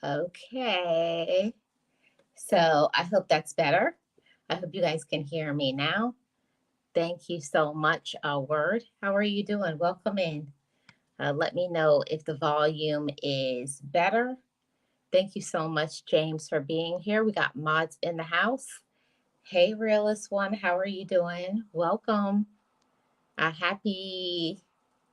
Okay. So I hope that's better. I hope you guys can hear me now. Thank you so much, Word. How are you doing? Welcome in. Let me know if the volume is better. Thank you so much, James, for being here. We got mods in the house. Hey, Realist One, how are you doing? Welcome. Happy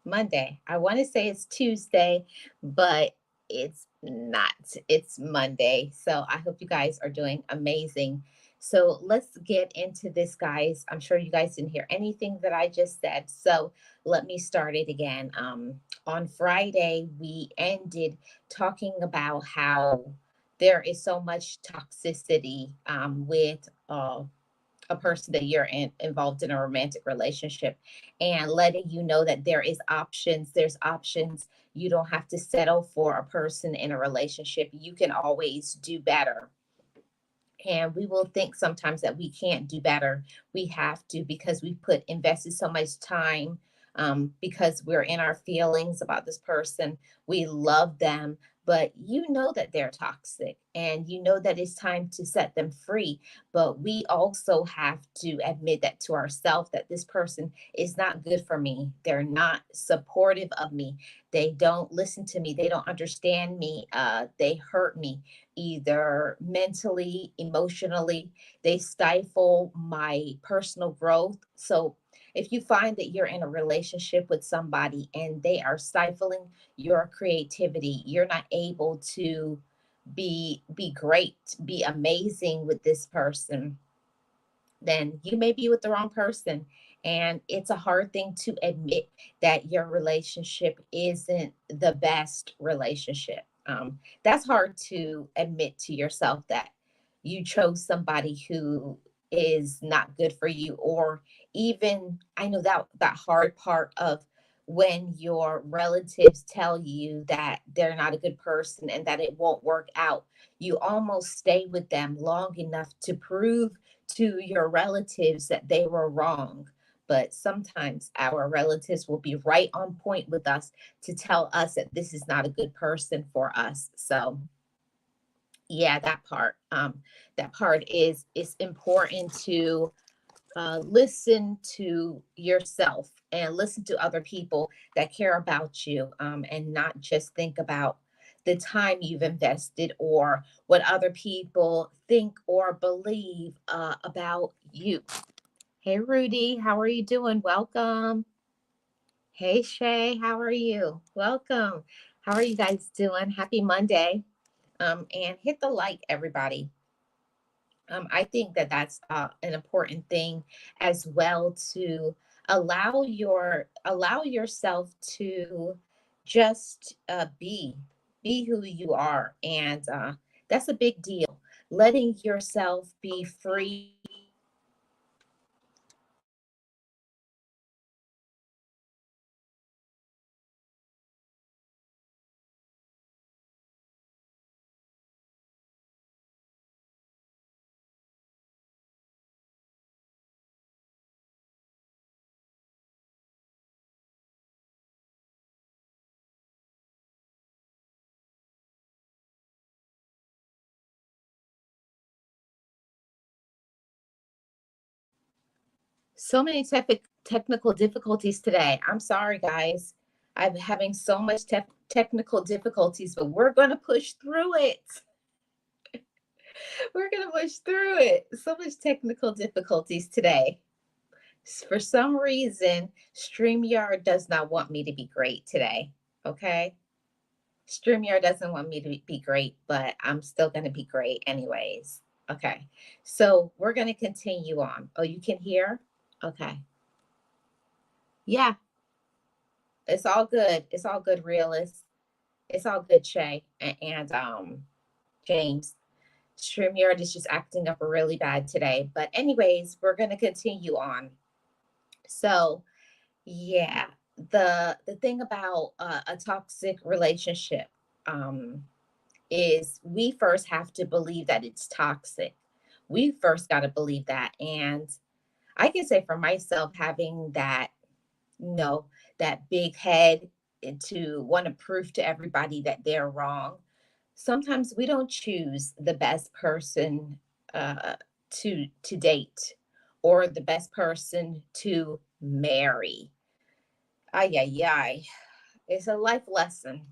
Monday. I want to say it's Tuesday, but it's not. It's Monday. So I hope you guys are doing amazing. So let's get into this, guys. I'm sure you guys didn't hear anything that I just said. So let me start it again. On Friday, we ended talking about how there is so much toxicity with a person that you're involved in a romantic relationship, and letting you know that there's options. You don't have to settle for a person in a relationship. You can always do better. And we will think sometimes that we can't do better. We have to, because we put invested so much time, because we're in our feelings about this person. We love them, but you know that they're toxic and you know that it's time to set them free. But we also have to admit that to ourselves, that this person is not good for me. They're not supportive of me. They don't listen to me. They don't understand me. They hurt me either mentally, emotionally. They stifle my personal growth. So if you find that you're in a relationship with somebody and they are stifling your creativity, you're not able to be great, be amazing with this person, then you may be with the wrong person. And it's a hard thing to admit that your relationship isn't the best relationship. That's hard to admit to yourself, that you chose somebody who is not good for you. Or even, I know that hard part of when your relatives tell you that they're not a good person and that it won't work out. You almost stay with them long enough to prove to your relatives that they were wrong. But sometimes our relatives will be right on point with us to tell us that this is not a good person for us. So yeah, that part is important to listen to yourself and listen to other people that care about you, and not just think about the time you've invested or what other people think or believe about you. Hey, Rudy, how are you doing? Welcome. Hey, Shay, how are you? Welcome. How are you guys doing? Happy Monday. And hit the like, everybody. I think that that's an important thing as well, to allow yourself to just be who you are, and that's a big deal. Letting yourself be free. So many technical difficulties today. I'm sorry, guys. I'm having so much technical difficulties, but we're going to push through it. We're going to push through it. So much technical difficulties today. For some reason, StreamYard does not want me to be great today. Okay. StreamYard doesn't want me to be great, but I'm still going to be great anyways. Okay. So we're going to continue on. Oh, you can hear? Okay. Yeah. It's all good. It's all good, realist. It's all good, Shay and James. StreamYard is just acting up really bad today. But anyways, we're gonna continue on. So yeah, the thing about a toxic relationship, um, is we first have to believe that it's toxic. We first got to believe that. And I can say for myself, having that, you know, that big head, and to want to prove to everybody that they're wrong. sometimes we don't choose the best person uh, to date or the best person to marry. Ay, ay, ay. It's a life lesson.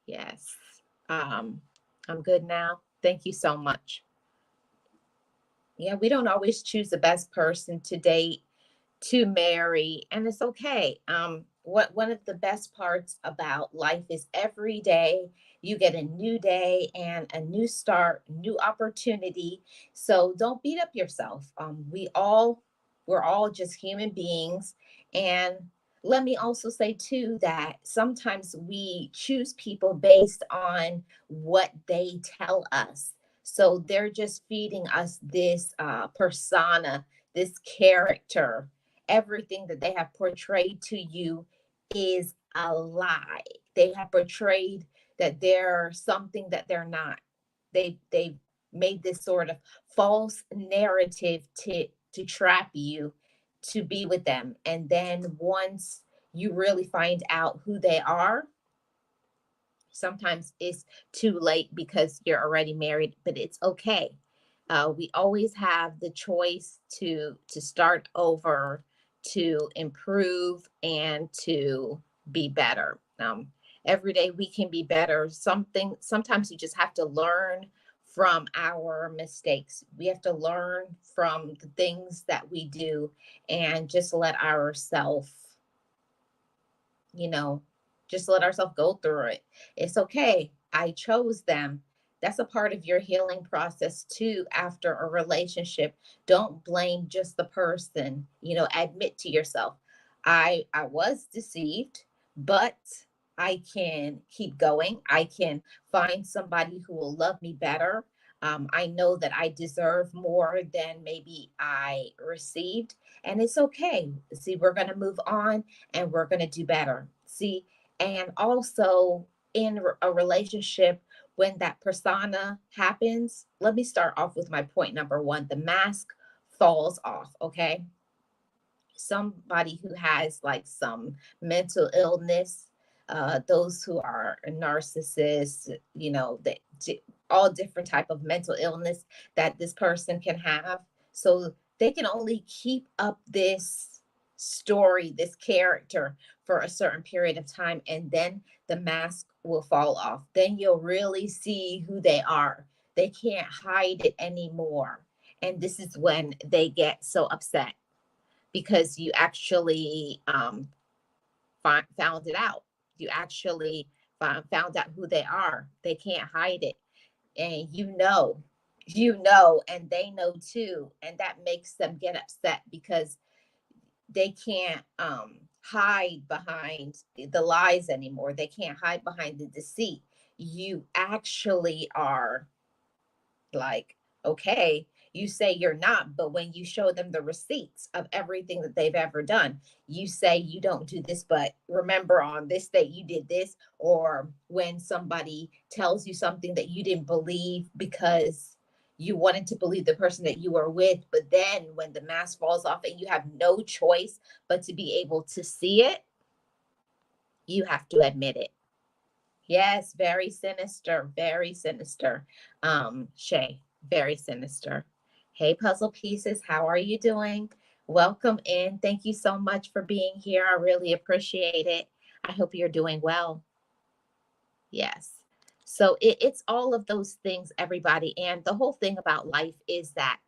Yes. Um, I'm good now. Thank you so much. Yeah, we don't always choose the best person to date, to marry, and it's okay. What one of the best parts about life is every day you get a new day and a new start, new opportunity. So don't beat up yourself. We're all just human beings, and let me also say too that sometimes we choose people based on what they tell us. So they're just feeding us this persona, this character. Everything that they have portrayed to you is a lie. They have portrayed that they're something that they're not. They've made this sort of false narrative to trap you to be with them. And then once you really find out who they are, sometimes it's too late because you're already married, but it's okay. We always have the choice to start over, to improve, and to be better. Every day we can be better. Sometimes you just have to learn from our mistakes. We have to learn from the things that we do and just let ourselves, you know, just let ourselves go through it. It's okay. I chose them. That's a part of your healing process too after a relationship. Don't blame just the person. Admit to yourself, I was deceived, but I can keep going. I can find somebody who will love me better. I know that I deserve more than maybe I received, and it's okay. See, we're going to move on and we're going to do better. See, and also in a relationship, when that persona happens, let me start off with my point number one: the mask falls off. Okay. Somebody who has like some mental illness, those who are narcissists, all different type of mental illness that this person can have. So they can only keep up this story, this character for a certain period of time, and then the mask will fall off. Then you'll really see who they are. They can't hide it anymore. And this is when they get so upset because you actually found it out. You actually found out who they are. They can't hide it. And and they know too. And that makes them get upset because they can't hide behind the lies anymore. They can't hide behind the deceit. You actually are like, okay, you say you're not, but when you show them the receipts of everything that they've ever done, you say you don't do this, but remember on this date you did this. Or when somebody tells you something that you didn't believe because you wanted to believe the person that you were with, but then when the mask falls off and you have no choice but to be able to see it, you have to admit it. Yes, very sinister, very sinister. Shay, very sinister. Hey, puzzle pieces, how are you doing? Welcome in. Thank you so much for being here. I really appreciate it. I hope you're doing well. Yes. So it's all of those things, everybody. And the whole thing about life is that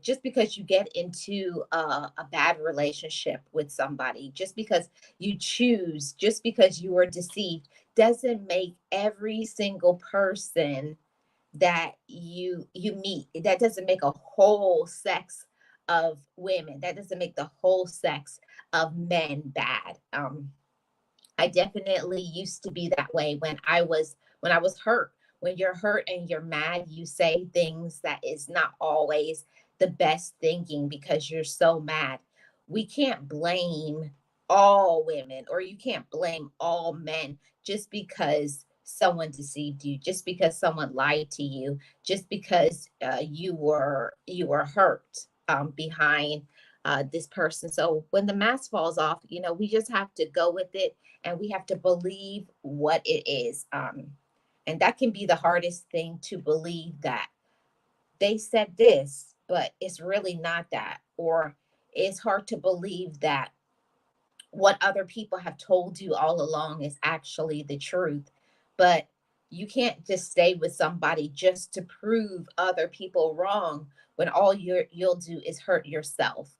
just because you get into a bad relationship with somebody, just because you were deceived, doesn't make every single person that you meet. That doesn't make a whole sex of women. That doesn't make the whole sex of men bad. I definitely used to be that way when I was hurt. When you're hurt and you're mad, you say things that is not always the best thinking because you're so mad. We can't blame all women, or you can't blame all men just because someone deceived you, just because someone lied to you, just because you were hurt behind this person. So when the mask falls off, we just have to go with it, and we have to believe what it is. And that can be the hardest thing, to believe that they said this, but it's really not that. Or it's hard to believe that what other people have told you all along is actually the truth. But you can't just stay with somebody just to prove other people wrong, when all you'll do is hurt yourself.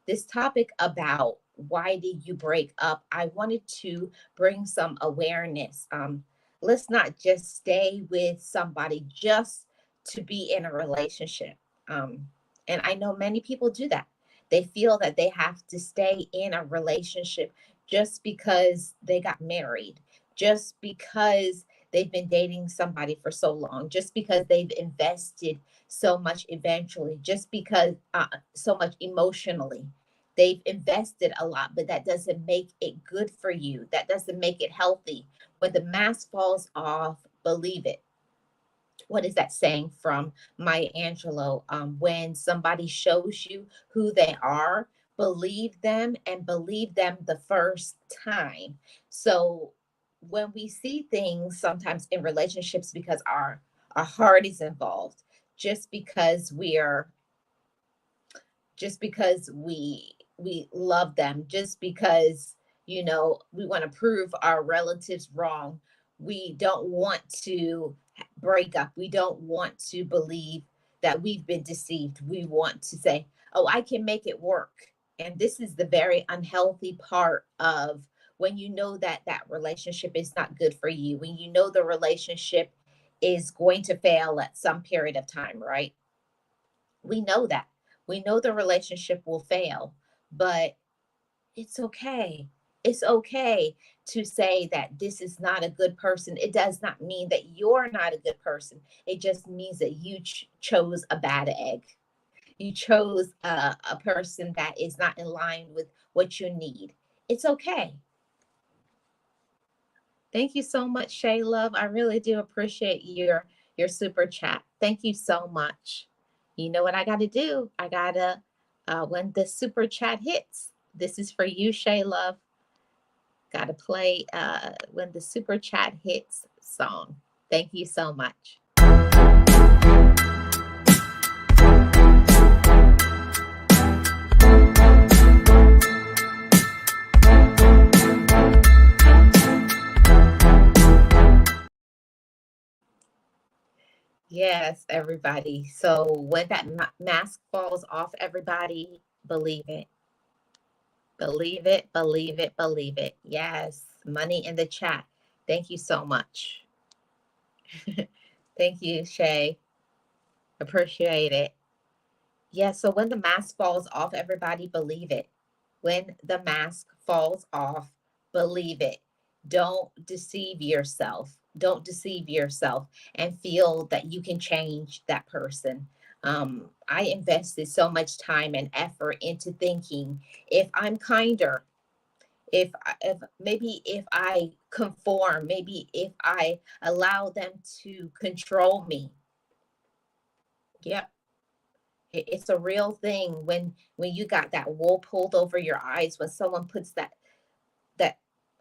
This topic about why did you break up, I wanted to bring some awareness. Let's not just stay with somebody just to be in a relationship. And I know many people do that. They feel that they have to stay in a relationship just because they got married, just because they've been dating somebody for so long, just because they've invested so much eventually, just because so much emotionally. They've invested a lot, but that doesn't make it good for you. That doesn't make it healthy. When the mask falls off, believe it. What is that saying from Maya Angelou? When somebody shows you who they are, believe them, and believe them the first time. So when we see things sometimes in relationships, because our heart is involved, just because we're just because we love them, just because we want to prove our relatives wrong, we don't want to break up, we don't want to believe that we've been deceived. We want to say, oh, I can make it work. And this is the very unhealthy part of when you know that that relationship is not good for you, when you know the relationship is going to fail at some period of time, right? We know that. We know the relationship will fail, but it's okay. It's okay to say that this is not a good person. It does not mean that you're not a good person. It just means that you chose a bad egg. You chose a person that is not in line with what you need. It's okay. Thank you so much, Shay Love. I really do appreciate your super chat. Thank you so much. You know what I got to do? I gotta when the super chat hits. This is for you, Shay Love. Got to play when the super chat hits song. Thank you so much. Yes, everybody. So when that mask falls off, everybody, believe it. Believe it, believe it, believe it. Yes, money in the chat. Thank you so much. Thank you, Shay. Appreciate it. Yeah, so when the mask falls off, everybody, believe it. When the mask falls off, believe it. Don't deceive yourself. Don't deceive yourself and feel that you can change that person. I invested so much time and effort into thinking, if I'm kinder, if maybe if I conform, maybe if I allow them to control me. Yep, it's a real thing when you got that wool pulled over your eyes, when someone puts that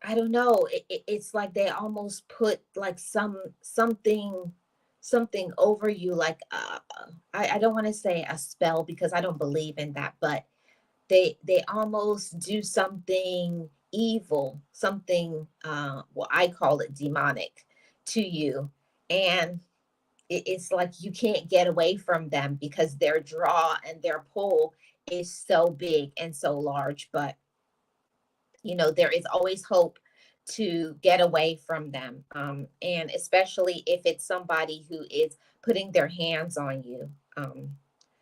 I don't know, it's like they almost put like something over you, like I don't want to say a spell, because I don't believe in that, but they almost do something evil, something well, I call it demonic, to you. And it's like you can't get away from them, because their draw and their pull is so big and so large. But there is always hope to get away from them, and especially if it's somebody who is putting their hands on you.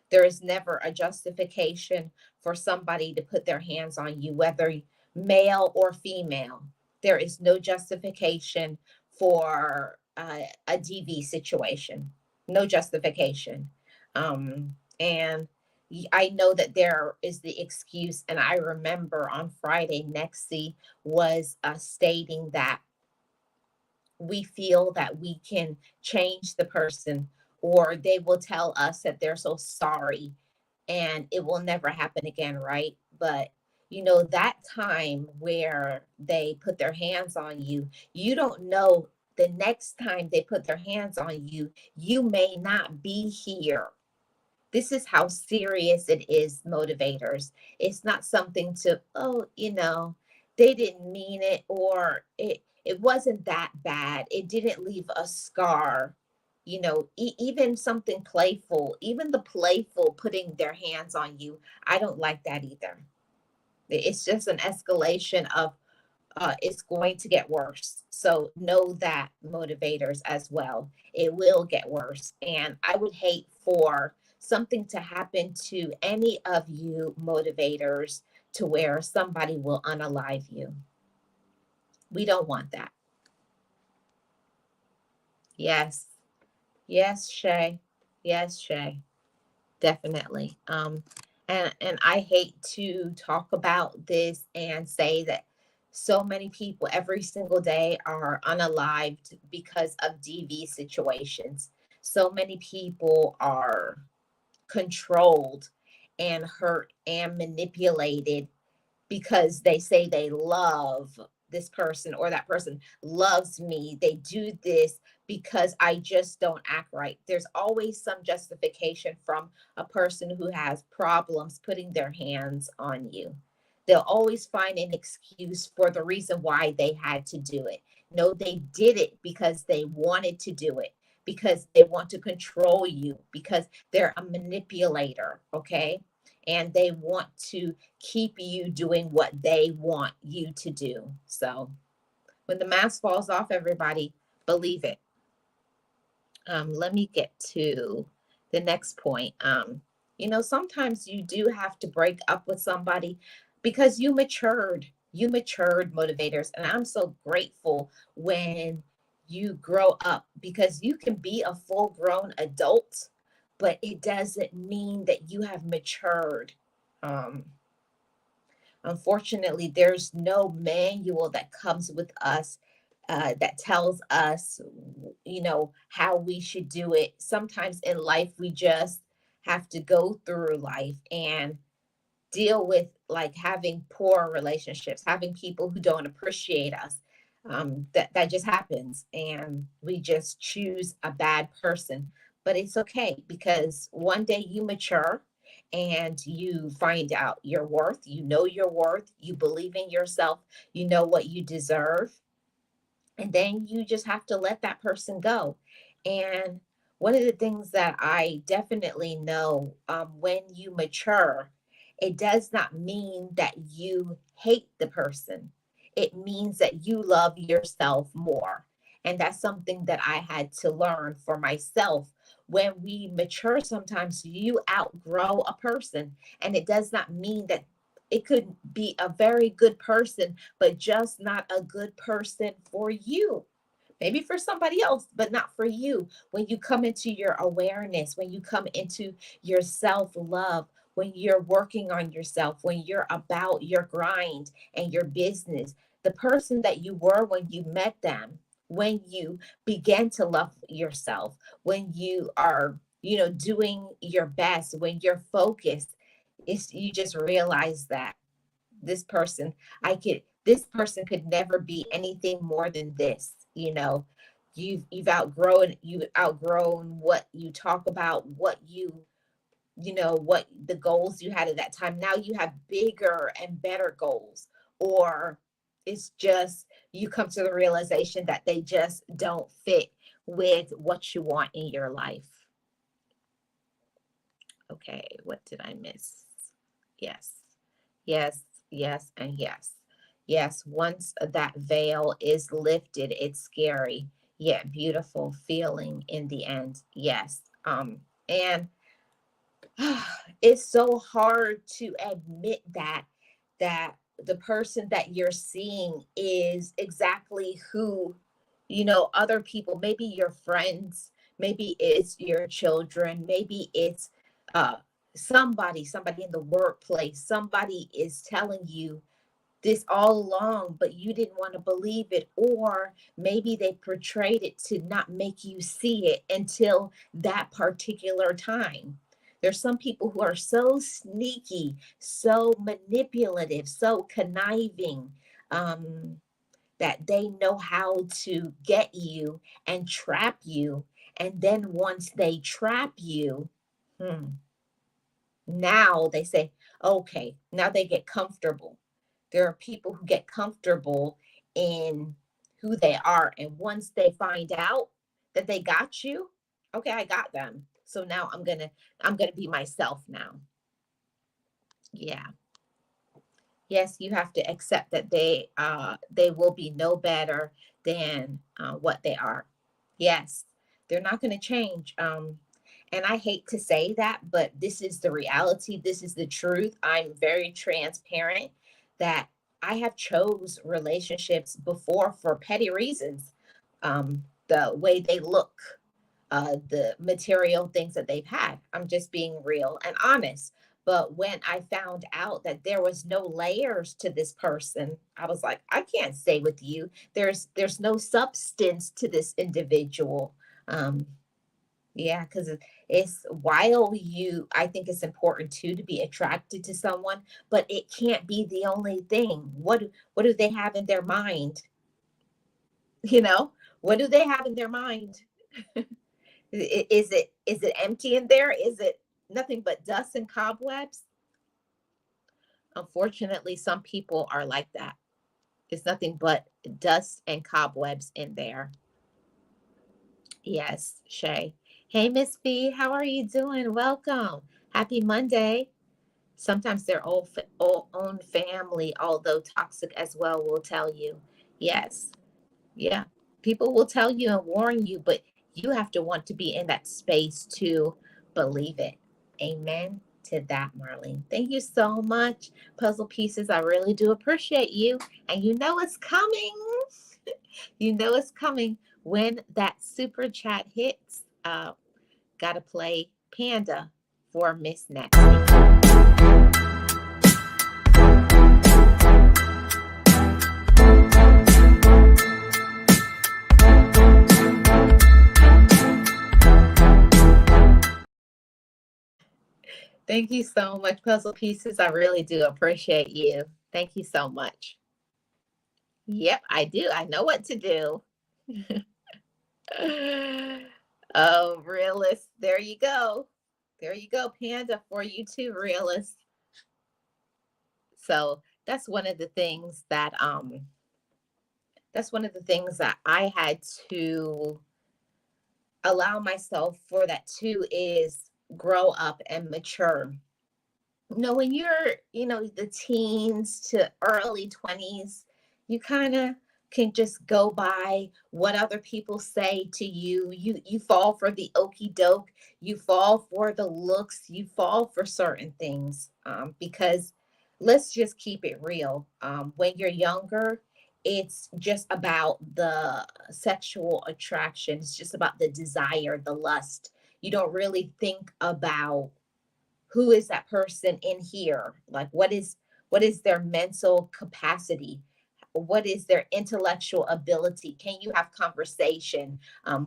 There is never a justification for somebody to put their hands on you, whether male or female. There is no justification for a DV situation. No justification. And I know that there is the excuse, and I remember on Friday, Nexi was stating that we feel that we can change the person, or they will tell us that they're so sorry. and it will never happen again, right? But that time where they put their hands on you, you don't know the next time they put their hands on you, you may not be here. This is how serious it is, motivators. It's not something to, oh, they didn't mean it, or it wasn't that bad. It didn't leave a scar. Even something playful, even the playful putting their hands on you, I don't like that either. It's just an escalation of it's going to get worse. So know that, motivators, as well. It will get worse. And I would hate for something to happen to any of you motivators to where somebody will unalive you. We don't want that. Yes. Yes, Shay. Yes, Shay. Definitely. And I hate to talk about this and say that so many people every single day are unalived because of DV situations. So many people are controlled and hurt and manipulated because they say they love this person, or that person loves me. They do this because I just don't act right. There's always some justification from a person who has problems putting their hands on you. They'll always find an excuse for the reason why they had to do it. No, they did it because they wanted to do it, because they want to control you, because they're a manipulator, okay? And they want to keep you doing what they want you to do. So when the mask falls off, everybody, believe it. Let me get to the next point. Sometimes you do have to break up with somebody because you matured. You matured, motivators. And I'm so grateful when you grow up, because you can be a full grown adult, but it doesn't mean that you have matured. Um, Unfortunately, there's no manual that comes with us that tells us, how we should do it. Sometimes in life, we just have to go through life and deal with, like, having poor relationships, having people who don't appreciate us. That just happens, and we just choose a bad person. But it's okay, because one day you mature and you find out your worth. You know your worth. You believe in yourself. You know what you deserve, and then you just have to let that person go. And one of the things that I definitely know, when you mature, it does not mean that you hate the person. It means that you love yourself more. And that's something that I had to learn for myself. When we mature, sometimes you outgrow a person, and it does not mean that it could be a very good person, but just not a good person for you. Maybe for somebody else, but not for you. When you come into your awareness, when you come into your self love, when you're working on yourself, when you're about your grind and your business, the person that you were when you met them, when you begin to love yourself, when you are, doing your best, when you're focused, you just realize that this person this person could never be anything more than this. You've outgrown what you talk about, what what the goals you had at that time. Now you have bigger and better goals. Or it's just you come to the realization that they just don't fit with what you want in your life. Okay, what did I miss? Yes, yes, yes, and yes. Yes, once that veil is lifted, it's scary, yet beautiful feeling in the end. Yes. And it's so hard to admit that the person that you're seeing is exactly who, other people, maybe your friends, maybe it's your children, maybe it's uh somebody in the workplace. Somebody is telling you this all along, but you didn't want to believe it. Or maybe they portrayed it to not make you see it until that particular time. There's some people who are so sneaky, so manipulative, so conniving, um, that they know how to get you and trap you. And then once they trap you, hmm, now they say, okay, now they get comfortable. There are people who get comfortable in who they are. And once they find out that they got you, okay, I got them. So now I'm gonna be myself now. Yeah. Yes, you have to accept that they will be no better than what they are. Yes, they're not going to change. And I hate to say that, but this is the reality. This is the truth. I'm very transparent that I have chose relationships before for petty reasons. The way they look, the material things that they've had. I'm just being real and honest. But when I found out that there was no layers to this person, I was like, I can't stay with you. There's no substance to this individual. Um, yeah, because it's while you, I think it's important too to be attracted to someone, but it can't be the only thing. What do they have in their mind? You know, what do they have in their mind? Is it empty in there? Is it nothing but dust and cobwebs? Unfortunately, some people are like that. It's nothing but dust and cobwebs in there. Yes, Shay. Hey, Miss B, how are you doing? Welcome. Happy Monday. Sometimes their own family, although toxic as well, will tell you. Yes, yeah. People will tell you and warn you, but you have to want to be in that space to believe it. Amen to that, Marlene. Thank you so much, Puzzle Pieces. I really do appreciate you. And you know it's coming. You know it's coming when that super chat hits. Gotta play Panda for Miss Nancy. Thank you so much, Puzzle Pieces. I really do appreciate you. Thank you so much. Yep, I do. I know what to do. Oh, realist. There you go. There you go, Panda, for you too, realist. So that's one of the things that I had to allow myself for that too is grow up and mature. When you're, the teens to early 20s, you kind of can just go by what other people say to you. You fall for the okey doke, you fall for the looks, you fall for certain things, because let's just keep it real. When you're younger, it's just about the sexual attraction. It's just about the desire, the lust. You don't really think about who is that person in here, like what is their mental capacity, what is their intellectual ability, can you have conversation,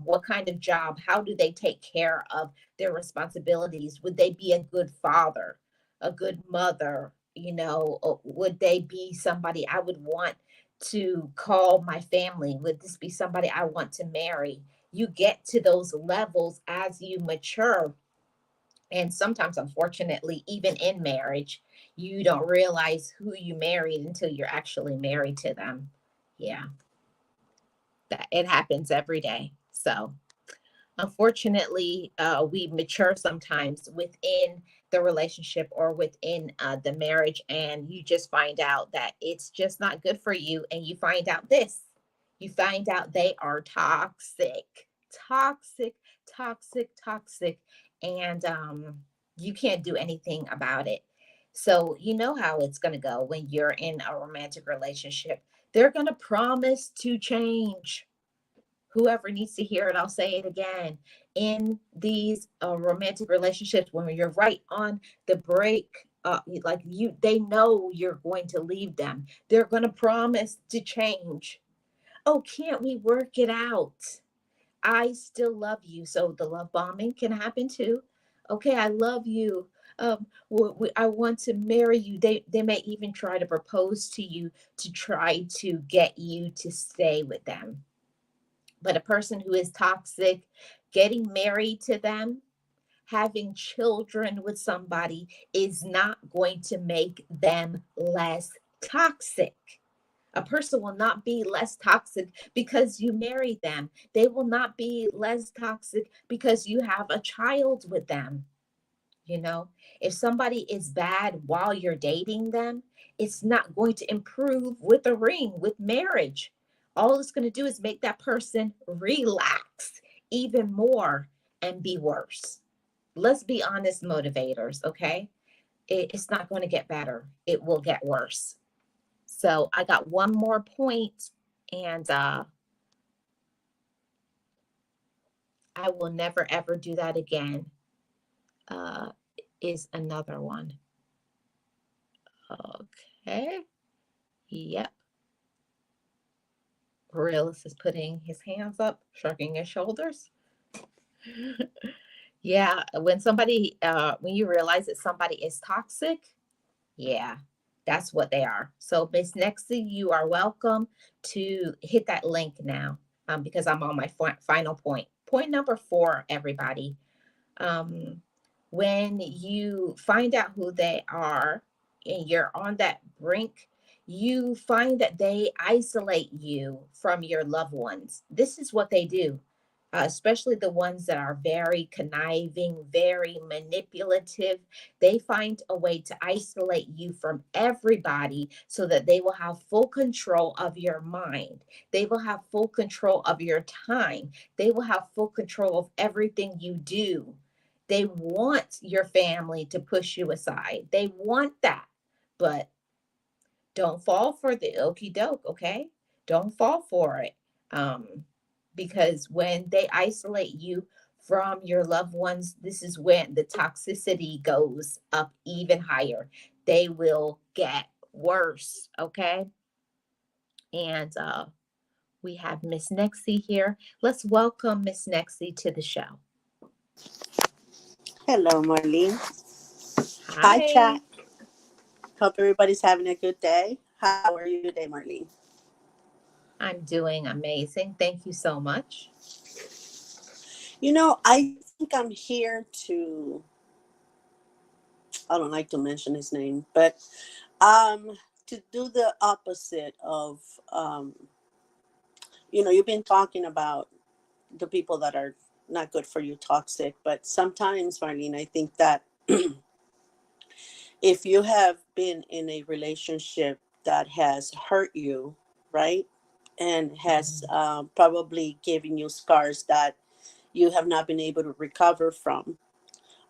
what kind of job, how do they take care of their responsibilities, would they be a good father, a good mother, would they be somebody I would want to call my family, would this be somebody I want to marry? You get to those levels as you mature, and sometimes, unfortunately, even in marriage, you don't realize who you married until you're actually married to them. Yeah, that it happens every day. So, unfortunately, we mature sometimes within the relationship or within the marriage, and you just find out that it's just not good for you. And you find out this, you find out they are toxic, toxic, toxic, toxic, and you can't do anything about it. So, you know how it's going to go when you're in a romantic relationship. They're going to promise to change. Whoever needs to hear it, I'll say it again. In these romantic relationships, when you're right on the break, like they know you're going to leave them. They're going to promise to change. Oh, can't we work it out? I still love you. So the love bombing can happen too. Okay, I love you. I want to marry you. They may even try to propose to you to try to get you to stay with them. But a person who is toxic, getting married to them, having children with somebody is not going to make them less toxic. A person will not be less toxic because you marry them. They will not be less toxic because you have a child with them. You know, if somebody is bad while you're dating them, it's not going to improve with a ring, with marriage. All it's going to do is make that person relax even more and be worse. Let's be honest, motivators, okay? It's not going to get better, it will get worse. So I got one more point, and I will never ever do that again. Uh, is another one. Okay. Yep. Realist is putting his hands up, shrugging his shoulders. Yeah, when you realize that somebody is toxic, yeah, that's what they are. So, Miss Nexie, you are welcome to hit that link now, because I'm on my final point. Point number 4, everybody. Um, when you find out who they are and you're on that brink, you find that they isolate you from your loved ones. This is what they do. Especially the ones that are very conniving, very manipulative. They find a way to isolate you from everybody so that they will have full control of your mind. They will have full control of your time. They will have full control of everything you do. They want your family to push you aside. They want that. But don't fall for the okey doke, okay? Don't fall for it. Um, because when they isolate you from your loved ones, this is when the toxicity goes up even higher. They will get worse, okay? And we have Miss Nexie here. Let's welcome Miss Nexie to the show. Hello, Marlene. Hi, chat. Hi. Hope everybody's having a good day. How are you today, Marlene? I'm doing amazing. Thank you so much. I think I'm here to, I don't like to mention his name, but to do the opposite of, um, you've been talking about the people that are not good for you, toxic, but sometimes, Marlene, I think that if you have been in a relationship that has hurt you, right, and has Mhm. probably given you scars that you have not been able to recover from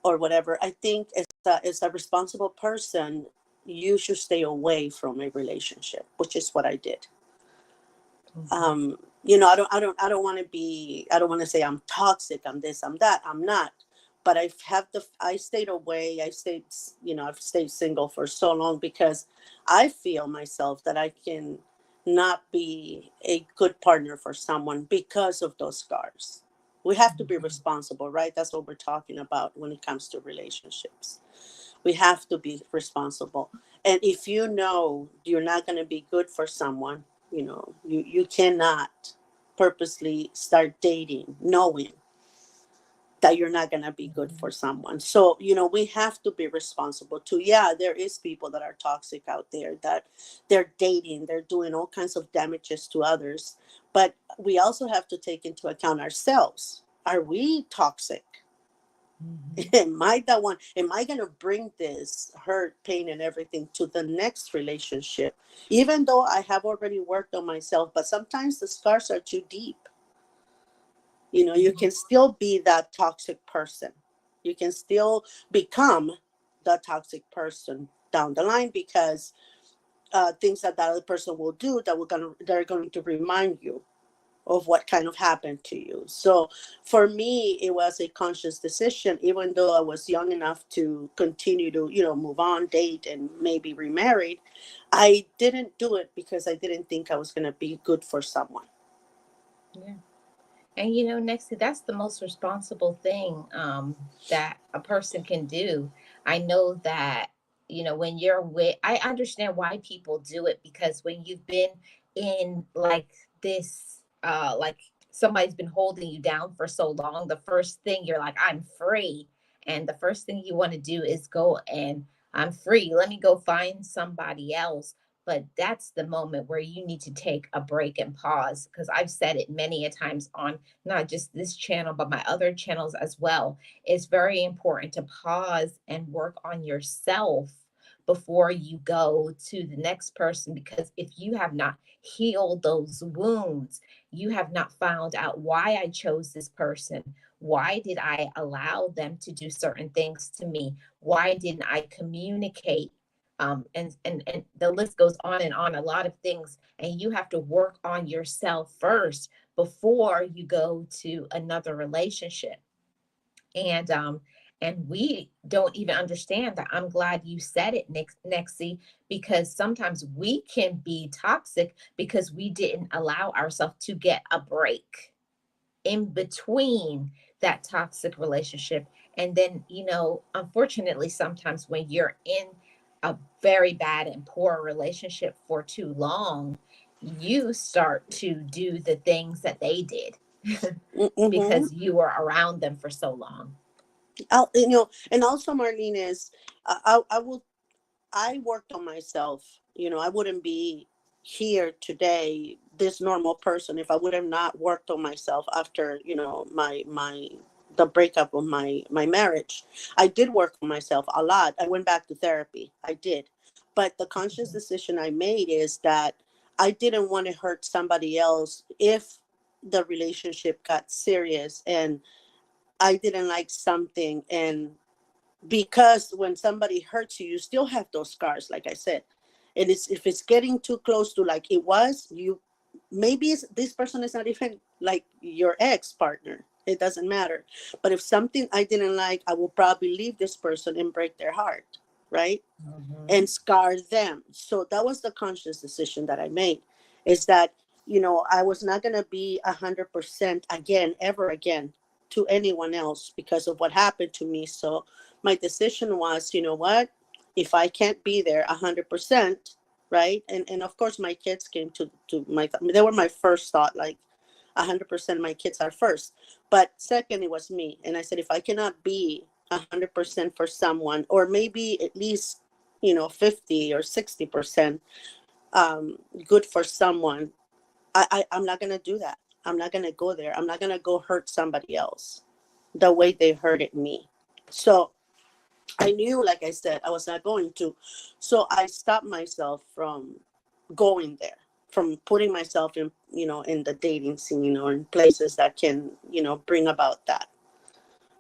or whatever, I think as a responsible person, you should stay away from a relationship, which is what I did. Mhm. I don't want to be, I don't want to say I'm toxic, I'm this, I'm that, I'm not. But I stayed away. I've stayed single for so long because I feel myself that I can not be a good partner for someone because of those scars. We have to be Mhm. responsible, right? That's what we're talking about when it comes to relationships. We have to be responsible. And if you know you're not going to be good for someone, you cannot purposely start dating knowing that you're not going to be good for Mhm. someone. So, we have to be responsible too. Yeah, there is people that are toxic out there, that they're dating, they're doing all kinds of damages to others. But we also have to take into account ourselves. Are we toxic? Mhm. Am I going to bring this hurt, pain, and everything to the next relationship, even though I have already worked on myself? But sometimes the scars are too deep. You Mhm. can still be that toxic person. You can still become the toxic person down the line because things that other person will do they're going to remind you of what kind of happened to you. So for me, it was a conscious decision, even though I was young enough to continue to, move on, date, and maybe remarried. I didn't do it because I didn't think I was going to be good for someone. Yeah. And you know, Nexie, that's the most responsible thing that a person can do. I know that, you know, when you're with, I understand why people do it, because when you've been in like this, like somebody's been holding you down for so long, the first thing you're like, I'm free. And the first thing you want to do is go and I'm free. Let me go find somebody else. But that's the moment where you need to take a break and pause, because I've said it many a times on not just this channel, but my other channels as well. It's very important to pause and work on yourself before you go to the next person, because if you have not healed those wounds, you have not found out why I chose this person. Why did I allow them to do certain things to me? Why didn't I communicate? And the list goes on and on, a lot of things. And you have to work on yourself first before you go to another relationship. And we don't even understand that. I'm glad you said it, Nexie, because sometimes we can be toxic because we didn't allow ourselves to get a break in between that toxic relationship. And then, you know, unfortunately, sometimes when you're in a very bad and poor relationship for too long, you start to do the things that they did Mm-hmm. because you were around them for so long. And also, Marlene, is I will I worked on myself. I wouldn't be here today, this normal person, if I would have not worked on myself after, my the breakup of my marriage. I did work on myself a lot. I went back to therapy. I did. But the conscious decision I made is that I didn't want to hurt somebody else if the relationship got serious and I didn't like something. And because when somebody hurts you, you still have those scars, like I said. And if it's getting too close to like it was, maybe this person is not even like your ex partner. It doesn't matter. But if something I didn't like, I will probably leave this person and break their heart, right? Mm-hmm. And scar them. So that was the conscious decision that I made, is that, I was not going to be 100% again, ever again, to anyone else because of what happened to me. So my decision was, you know what, if I can't be there 100%, right? And of course my kids came to they were my first thought, like 100% my kids are first. But second, it was me. And I said, if I cannot be 100% for someone, or maybe at least 50 or 60% good for someone, I'm not going to do that. I'm not going to go there. I'm not going to go hurt somebody else the way they hurted me. So I knew, like I said, I was not going to. So I stopped myself from going there, from putting myself in, in the dating scene or in places that can, bring about that.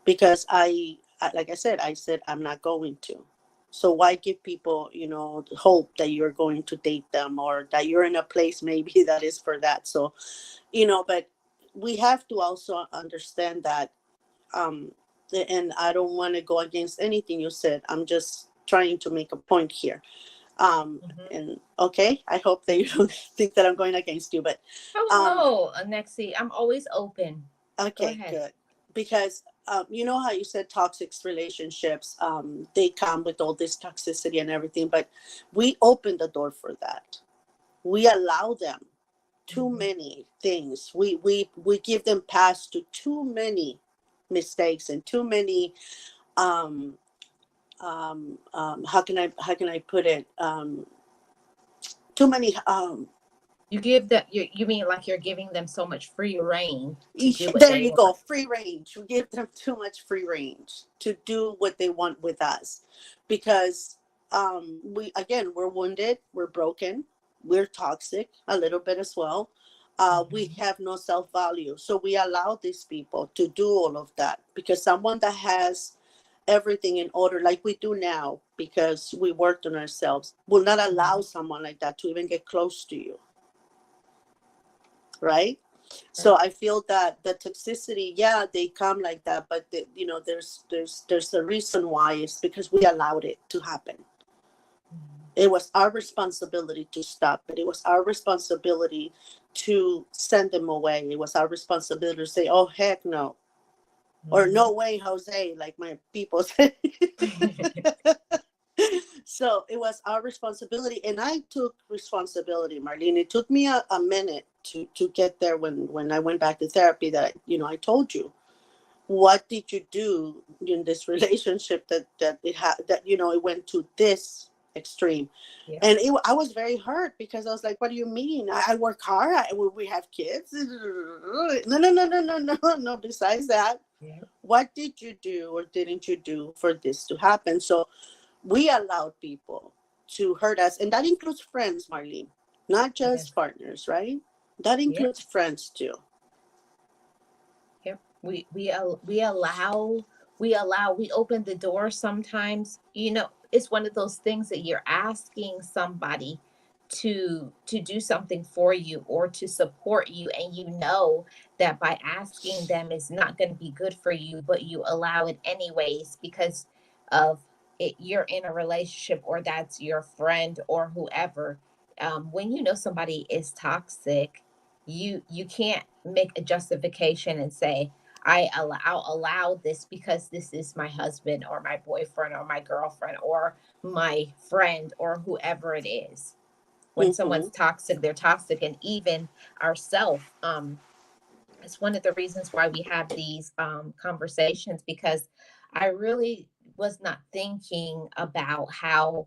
Because like I said, I'm not going to. So why give people, hope that you're going to date them or that you're in a place maybe that is for that. So, but we have to also understand that, um, and I don't want to go against anything you said. I'm just trying to make a point here. Mm-hmm. And okay, I hope that you don't think that I'm going against you, but Oh um, no, Nexie, I'm always open. Go okay, ahead. good. Because you know how you said toxic relationships, they come with all this toxicity and everything, but we open the door for that. We allow them too Mm-hmm. many things. We give them pass to too many mistakes and too many um, how can I put it, too many You give that, you mean like you're giving them so much free reign to do what there they you go, want. free range. We give them too much free range to do what they want with us, because we, again, we're wounded, we're broken, we're toxic a little bit as well. We Mm-hmm. have no self-value, so we allow these people to do all of that, because someone that has everything in order like we do now, because we worked on ourselves, will not allow Mm-hmm. someone like that to even get close to you, right? So Right. I feel that the toxicity, yeah, they come like that, but there's a reason why. It's because we allowed it to happen. Mm-hmm. It was our responsibility to stop it. It was our responsibility to send them away. It was our responsibility to say, oh, heck no. Or Mhm. no way, Jose, like my people say. So it was our responsibility. And I took responsibility, Marlene. It took me a minute to get there when I went back to therapy that, I told you. What did you do in this relationship that it went to this extreme? Yep. And I was very hurt because I was like, what do you mean? I work hard. We have kids. No, no, no, no, no, no, no. Besides that, Yep. what did you do or didn't you do for this to happen? So we allowed people to hurt us. And that includes friends, Marlene, not Yes. just partners, right? That Yep. includes friends too. Yep. We open the door sometimes. It's one of those things that you're asking somebody to do something for you or to support you, and you know that by asking them is not going to be good for you, but you allow it anyways because of it, you're in a relationship, or that's your friend or whoever. When you know somebody is toxic, you can't make a justification and say, I'll allow this because this is my husband or my boyfriend or my girlfriend or my friend or whoever it is. When Mm-hmm. someone's toxic, they're toxic. And even ourself, it's one of the reasons why we have these conversations, because I really was not thinking about how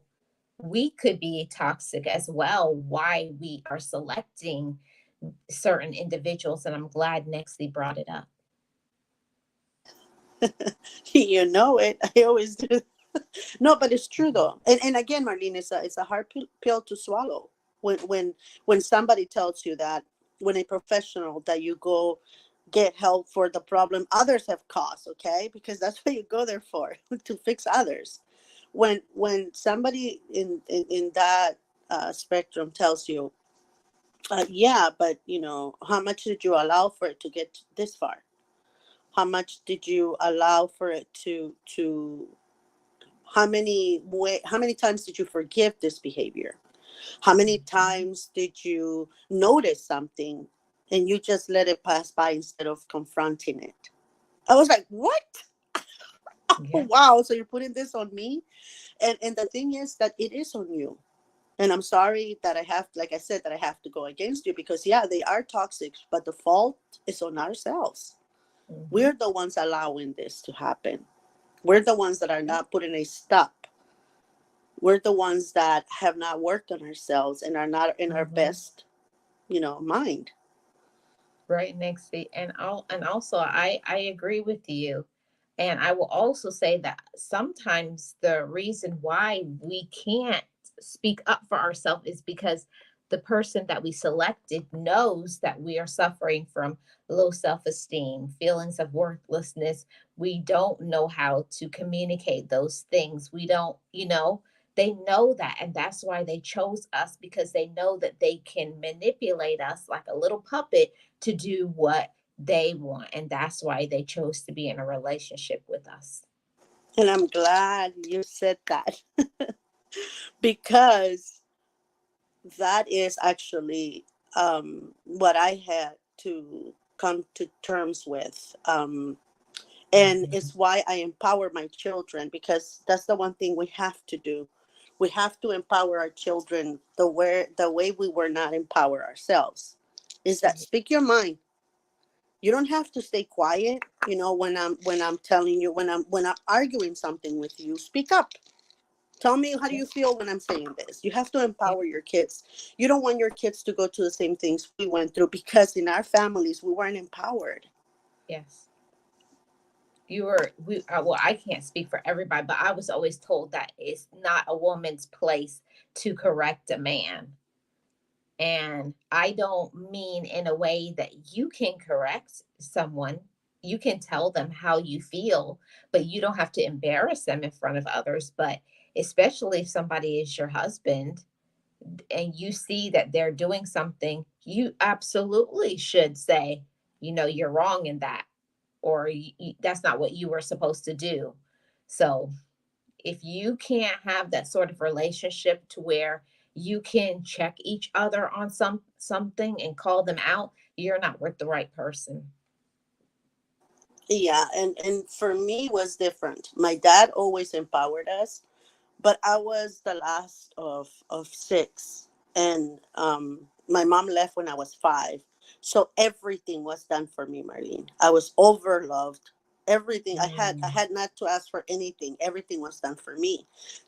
we could be toxic as well, why we are selecting certain individuals. And I'm glad Nexie brought it up. You know it. I always do. No, but it's true though. And again, Marlene, it's a hard pill to swallow when somebody tells you that, when a professional that you go get help for the problem others have caused, okay? Because that's what you go there for, to fix others. When somebody in that spectrum tells you, yeah, but how much did you allow for it to get this far? How much did you allow for it to how many times did you forgive this behavior? How many Mhm. times did you notice something and you just let it pass by instead of confronting it? I was like, what? Oh, Yeah. wow, so you're putting this on me? And the thing is that it is on you. And I'm sorry that I have, like I said, that I have to go against you, because yeah, they are toxic, but the fault is on ourselves. Hmm. We're the ones allowing this to happen. We're the ones that are Yeah. not putting a stop. We're the ones that have not worked on ourselves and are not in our Hmm. best, mind. Right next to, and also I agree with you. And I will also say that sometimes the reason why we can't speak up for ourselves is because the person that we selected knows that we are suffering from low self-esteem, feelings of worthlessness. We don't know how to communicate those things. We don't, they know that, and that's why they chose us, because they know that they can manipulate us like a little puppet to do what they want. And that's why they chose to be in a relationship with us. And I'm glad you said that, because that is actually what I had to come to terms with. And Mhm. it's why I empower my children, because that's the one thing we have to do. We have to empower our children the way we were not empower ourselves. Is that speak your mind. You don't have to stay quiet. When I'm telling you, when I'm arguing something with you, speak up. Tell me, how do Yep. you feel when I'm saying this? You have to Yep. empower your kids. You don't want your kids to go to the same things we went through, because in our families we weren't empowered. Yes. Well, I can't speak for everybody, but I was always told that it's not a woman's place to correct a man. And I don't mean in a way that you can correct someone. You can tell them how you feel, but you don't have to embarrass them in front of others. But especially if somebody is your husband and you see that they're doing something, you absolutely should say, you're wrong in that, or that's not what you were supposed to do. So if you can't have that sort of relationship to where you can check each other on something and call them out, you're not with the right person. Yeah, and for me was different. My dad always empowered us, but I was the last of six, and my mom left when I was 5, so everything was done for me, Marlene. I was overloved. Everything I Mm, had not to ask for anything. Everything was done for me.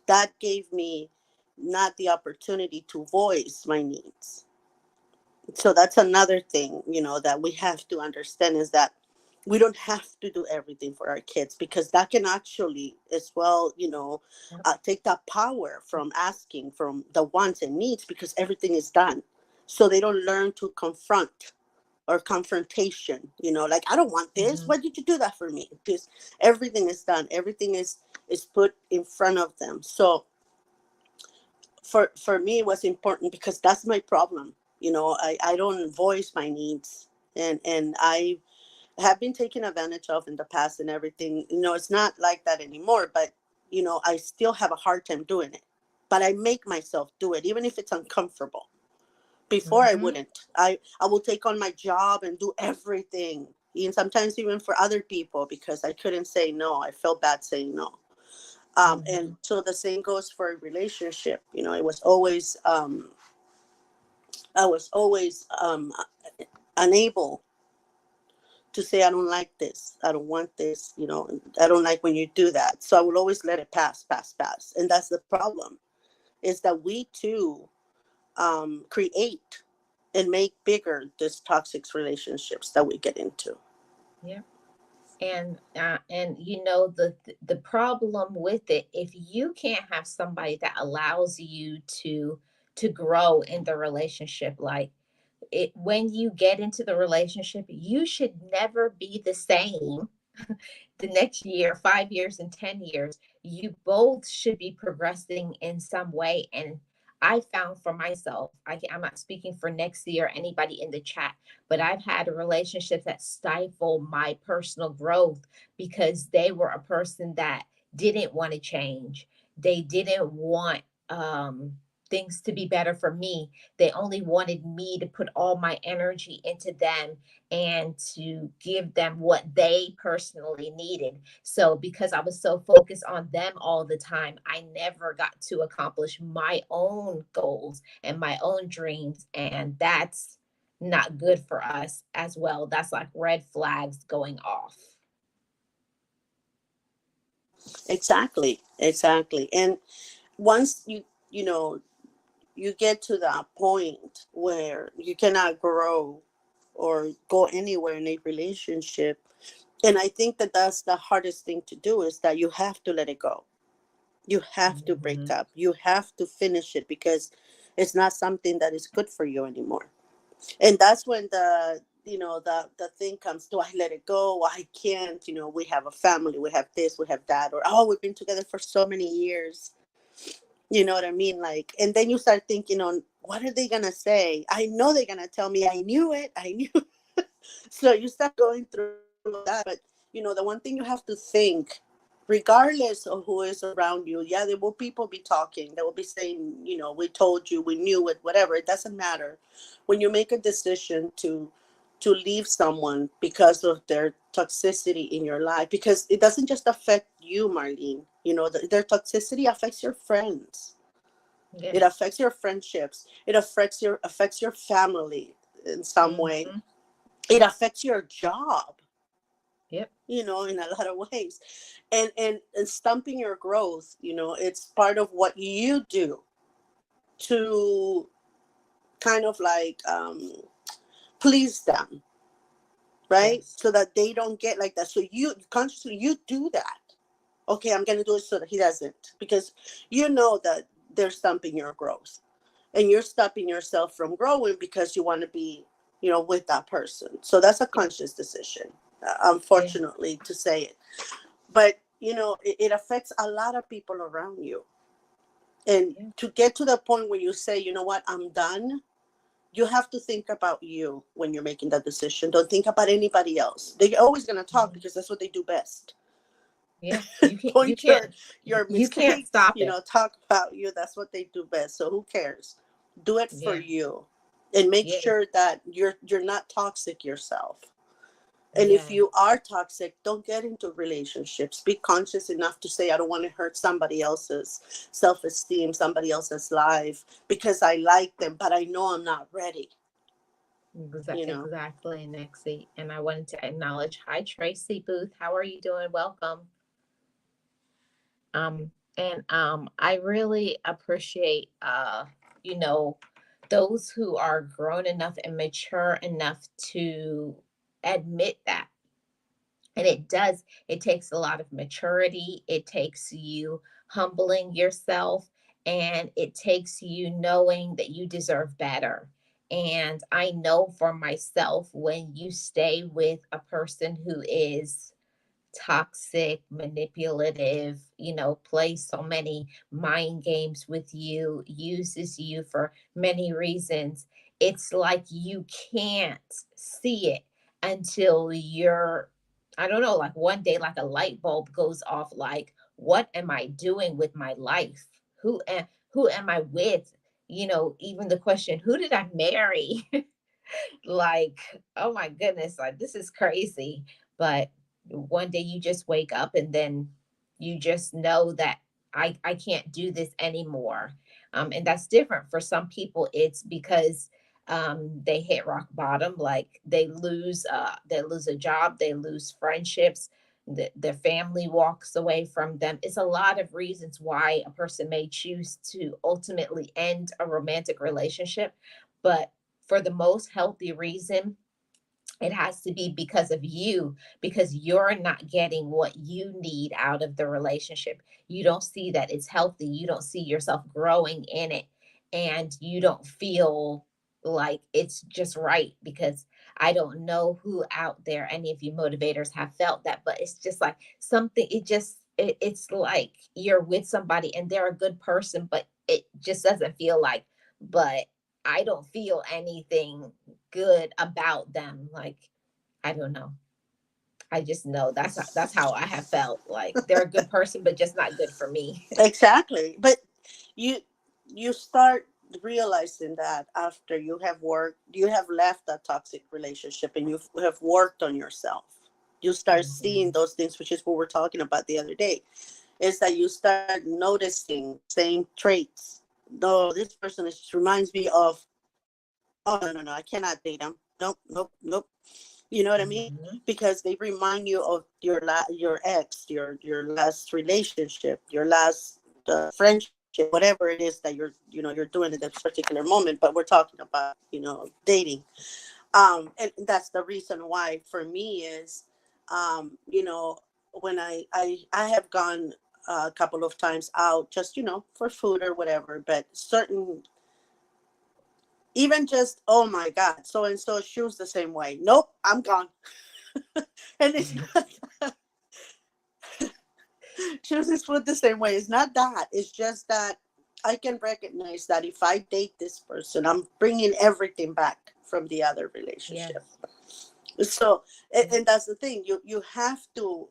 That gave me not the opportunity to voice my needs. So that's another thing, that we have to understand, is that we don't have to do everything for our kids, because that can actually as well, yep. take that power from asking, from the wants and needs, because everything is done. So they don't learn to confront, or confrontation, like, I don't want this. Hmm. Why did you do that for me? Because everything is done. Everything is put in front of them. So for me, it was important, because that's my problem. I don't voice my needs, and I have been taken advantage of in the past and everything. It's not like that anymore, but I still have a hard time doing it. But I make myself do it, even if it's uncomfortable. Before, I Hmm. wouldn't. I will take on my job and do everything, and sometimes even for other people, because I couldn't say no. I felt bad saying no. And Hmm. so the same goes for a relationship. It was always I was always unable to say, I don't like this, I don't want this, I don't like when you do that. So I would always let it pass, pass, pass. And that's the problem, is that we too create and make bigger these toxic relationships that we get into. Yeah. And the problem with it, if you can't have somebody that allows you to grow in the relationship, like it, when you get into the relationship, you should never be the same the next year, 5 years, and 10 years. You both should be progressing in some way. And I found for myself, I'm not speaking for next year or anybody in the chat, but I've had a relationship that stifled my personal growth because they were a person that didn't want to change. They didn't want things to be better for me. They only wanted me to put all my energy into them and to give them what they personally needed. So, because I was so focused on them all the time, I never got to accomplish my own goals and my own dreams. And that's not good for us as well. That's like red flags going off. Exactly, exactly. And once you get to that point where you cannot grow or go anywhere in a relationship, and I think that that's the hardest thing to do, is that you have to let it go. You have to break Mhm. up. You have to finish it, because it's not something that is good for you anymore. And that's when the thing comes, do I let it go? I can't. We have a family, we have this, we have that, or, oh, we've been together for so many years. You know what I mean? Like, and then you start thinking on, what are they gonna say? I know they're gonna tell me, I knew it, I knew. So you start going through all of that. But the one thing you have to think, regardless of who is around you, yeah, there will people be talking, they will be saying, we told you, we knew it, whatever. It doesn't matter. When you make a decision to leave someone because of their toxicity in your life, because it doesn't just affect you, Marlene. Their toxicity affects your friends, it Yes. affects your friendships, it affects your family in some way, Hmm. it affects your job, Yep. in a lot of ways. And stumping your growth, it's part of what you do to kind of like please them, right? Yes. So that they don't get like that. So you consciously, you do that. Okay, I'm gonna do it so that he doesn't, because you know that they're stumping your growth, and you're stopping yourself from growing because you want to be, with that person. So that's a Yeah. conscious decision, Yeah. unfortunately to say it. But it affects a lot of people around you. And Yeah. to get to the point where you say, you know what, I'm done, you have to think about you when you're making that decision. Don't think about anybody else. They're always going to talk, Mhm. because that's what they do best. Yeah. You can't. You Point your can't. your You can't mistakes, stop it. talk about you. That's what they do best. So who cares? Do it for Yeah. you, and make Yeah. sure that you're not toxic yourself. And if Yeah. you are toxic, don't get into relationships. Be conscious enough to say, I don't want to hurt somebody else's self-esteem, somebody else's life, because I like them, but I know I'm not ready, you know. Exactly, Nixie. And I wanted to acknowledge, hi Tracy Booth. How are you doing? Welcome. And I really appreciate you know, those who are grown enough and mature enough to admit that. And it takes a lot of maturity. It takes you humbling yourself, and it takes you knowing that you deserve better. And I know for myself, when you stay with a person who is toxic, manipulative, plays so many mind games with you, uses you for many reasons. It's like you can't see it until I don't know, like one day, like a light bulb goes off, like, what am I doing with my life? Who am I with? Even the question, who did I marry? Like, oh my goodness, like this is crazy. But one day you just wake up and then you just know that I can't do this anymore. And that's different for some people. It's because they hit rock bottom, like they lose a job, they lose friendships, their family walks away from them. It's a lot of reasons why a person may choose to ultimately end a romantic relationship. But for the most healthy reason, it has to be because of you, because you're not getting what you need out of the relationship. You don't see that it's healthy. You don't see yourself growing in it. And you don't feel like it's just right, because I don't know who out there, any of you motivators, have felt that, but it's just like something, it's like you're with somebody and they're a good person, but it just doesn't feel like, but I don't feel anything good about them. Like, I don't know. I just know that's how I have felt. Like they're a good person, but just not good for me. Exactly. But you you start realizing that after you have left that toxic relationship and you have worked on yourself. You start seeing Mhm. those things, which is what we're talking about the other day, is that you start noticing the same traits. No, this person reminds me of, oh, no, I cannot date him. Nope, nope, nope. You know what I mean? Mhm. Because they remind you of your ex, your last relationship, your last friendship, whatever it is that you're doing at that particular moment. But we're talking about dating. And that's the reason why for me is, when I have gone a couple of times out, just for food or whatever, but certain, even just, oh my god, so and so shoes the same way, nope, I'm gone. And it's not chooses food the same way. It's not that. It's just that I can recognize that if I date this person, I'm bringing everything back from the other relationship. Yes. So, and that's the thing. You have to,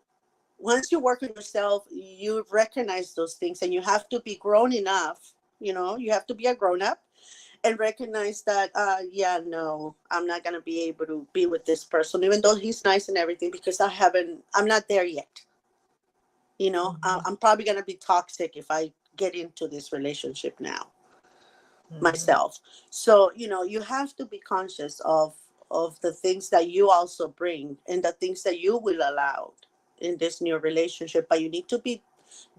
once you work on yourself, you recognize those things, and you have to be grown enough. You have to be a grown up and recognize that, yeah, no, I'm not gonna be able to be with this person, even though he's nice and everything, because I'm not there yet. Mhm. I'm probably going to be toxic if I get into this relationship now Mhm. myself. So you have to be conscious of the things that you also bring and the things that you will allow in this new relationship, but you need to be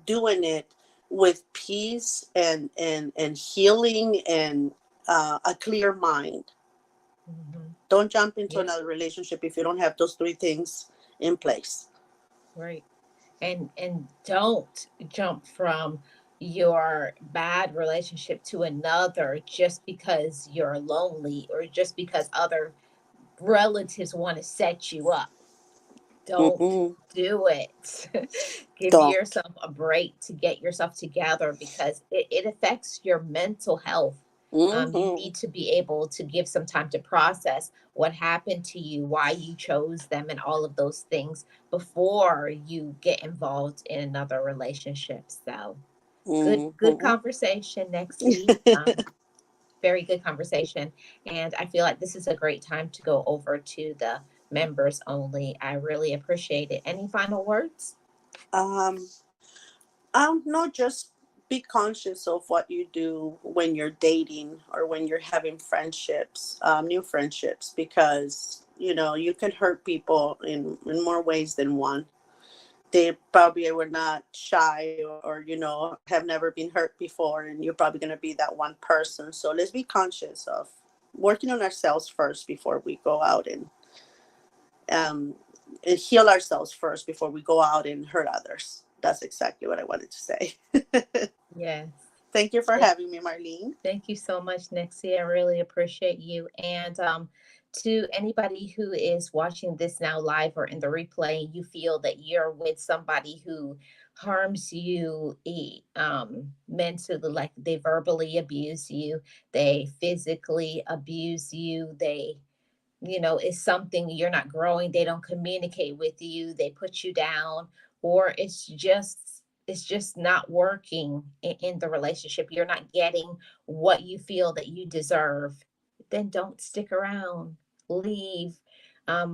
doing it with peace and healing and a clear mind. Mhm. Don't jump into Yeah. another relationship if you don't have those three things in place. Right. And don't jump from your bad relationship to another just because you're lonely, or just because other relatives want to set you up. Don't Mm-mm. do it. Give Don't. yourself a break to get yourself together, because it affects your mental health. You Mm-hmm. need to be able to give some time to process what happened to you, why you chose them, and all of those things before you get involved in another relationship. So good Mm-hmm. conversation, Nexie. very good conversation. And I feel like this is a great time to go over to the members only. I really appreciate it. Any final words? Um, not just be conscious of what you do when you're dating or when you're having friendships, new friendships, because you can hurt people in more ways than one. They probably were not shy, or have never been hurt before, and you're probably going to be that one person. So let's be conscious of working on ourselves first before we go out um, and heal ourselves first before we go out and hurt others. That's exactly what I wanted to say. Yes. Thank you for having me, Marlene. Thank you so much, Nixie. I really appreciate you. And to anybody who is watching this now live or in the replay, you feel that you're with somebody who harms you mentally, like they verbally abuse you, they physically abuse you, it's something you're not growing, they don't communicate with you, they put you down, or it's just not working in the relationship, you're not getting what you feel that you deserve, then don't stick around, leave.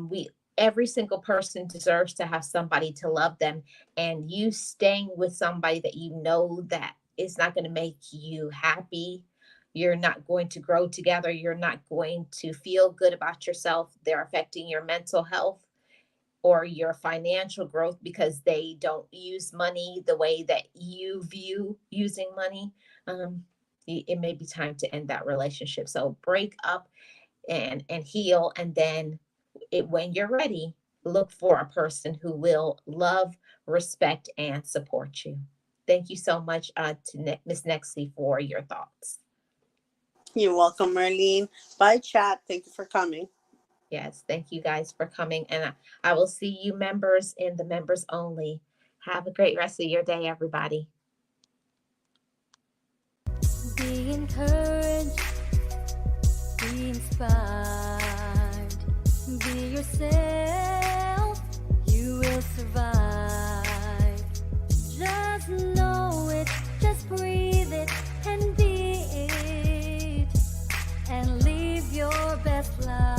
We Every single person deserves to have somebody to love them, and you staying with somebody that you know that is not going to make you happy, you're not going to grow together, you're not going to feel good about yourself, they're affecting your mental health or your financial growth because they don't use money the way that you view using money. um, it may be time to end that relationship. So break up and heal, and then when you're ready, look for a person who will love, respect, and support you. Thank you so much to Miss Nexie for your thoughts. You're welcome, Marlene. Bye, chat. Thank you for coming. Yes, thank you guys for coming. And I will see you members in the members only. Have a great rest of your day, everybody. Be encouraged, be inspired, be yourself, you will survive. Just know it, just breathe it, and be it, and live your best life.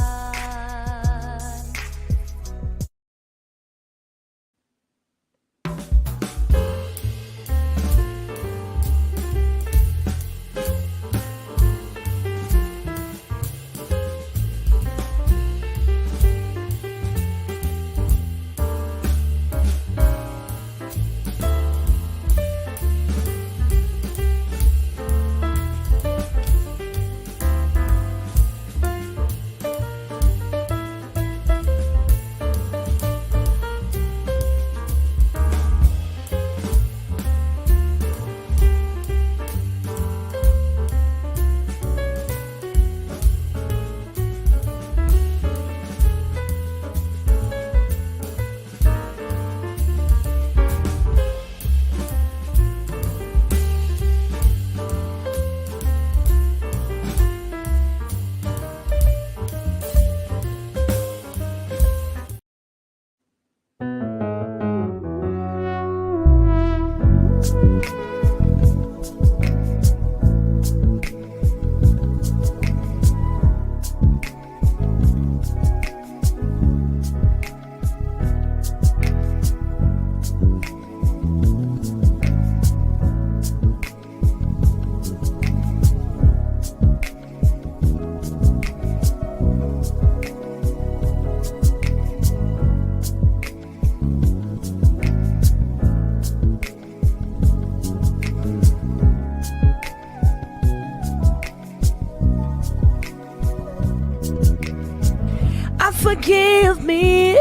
Forgive me,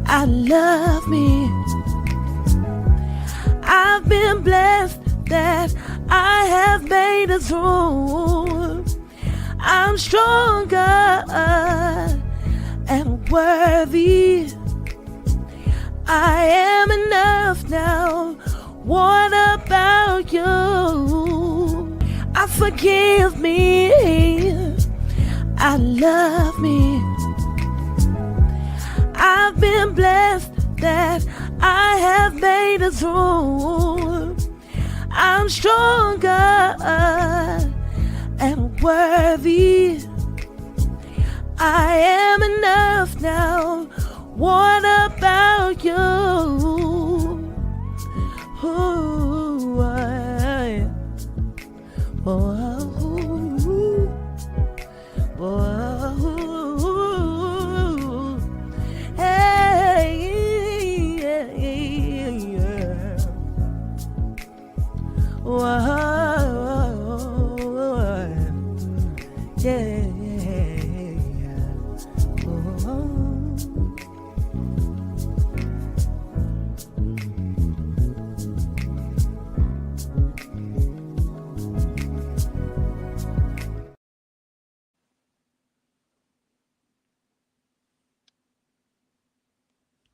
I love me. I've been blessed that I have made it through. I'm stronger and worthy. I am enough now. What about you? I forgive me, I love me. I've been blessed that I have made it through. I'm stronger worthy. I am enough now. What about you?